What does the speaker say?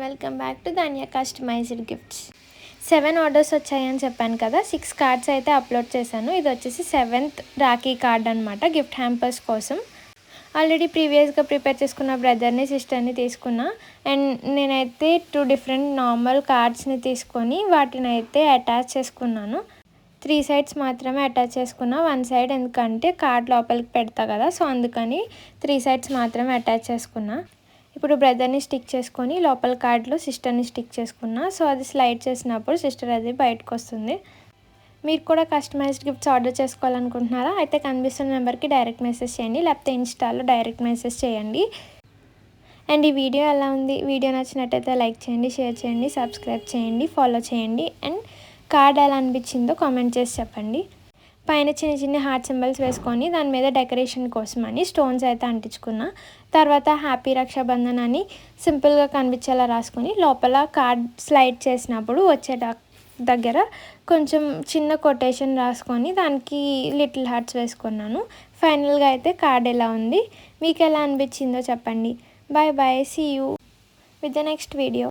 Welcome back to Dhanya customized gifts. 7 orders వచ్చాయని చెప్పాను కదా. 6 కార్డ్స్ అయితే అప్లోడ్ చేశాను. ఇది వచ్చేసి 7th రాఖీ కార్డ్ అనమాట, గిఫ్ట్ హ్యాంపర్స్ కోసం. ఆల్రెడీ ప్రీవియస్గా ప్రిపేర్ చేసుకున్న బ్రదర్ని సిస్టర్ని తీసుకున్నా. అండ్ నేనైతే 2 డిఫరెంట్ నార్మల్ కార్డ్స్ని తీసుకొని వాటిని అయితే అటాచ్ చేసుకున్నాను. 3 సైడ్స్ మాత్రమే అటాచ్ చేసుకున్నా. 1 సైడ్ ఎందుకంటే కార్డ్ లోపలికి పెడతా కదా, సో అందుకని 3 సైడ్స్ మాత్రమే అటాచ్ చేసుకున్నా. ఇప్పుడు బ్రదర్ని స్టిక్ చేసుకొని లోపల కార్డ్లో సిస్టర్ని స్టిక్ చేసుకున్నా. సో అది స్లైడ్ చేసినప్పుడు సిస్టర్ అది బయటకు వస్తుంది. మీరు కూడా కస్టమైజ్డ్ గిఫ్ట్స్ ఆర్డర్ చేసుకోవాలనుకుంటున్నారా? అయితే కనిపిస్తున్న నెంబర్కి డైరెక్ట్ మెసేజ్ చేయండి, లేకపోతే ఇన్స్టాలో డైరెక్ట్ మెసేజ్ చేయండి. అండ్ ఈ వీడియో ఎలా ఉంది? వీడియో నచ్చినట్టయితే లైక్ చేయండి, షేర్ చేయండి, సబ్స్క్రైబ్ చేయండి, ఫాలో చేయండి. అండ్ కార్డ్ ఎలా అనిపించిందో కామెంట్ చేసి చెప్పండి. పైన చిన్న చిన్న హార్ట్ సింబల్స్ వేసుకొని దాని మీద డెకరేషన్ కోసం అని స్టోన్స్ అయితే అంటించుకున్నా. తర్వాత హ్యాపీ రక్షాబంధన్ అని సింపుల్గా కనిపించేలా రాసుకొని లోపల కార్డ్ స్లైడ్ చేసినప్పుడు వచ్చే దగ్గర కొంచెం చిన్న కొటేషన్ రాసుకొని దానికి లిటిల్ హార్ట్స్ వేసుకున్నాను. ఫైనల్గా అయితే కార్డ్ ఎలా ఉంది, మీకు ఎలా అనిపించిందో చెప్పండి. Bye bye, see you with the next video.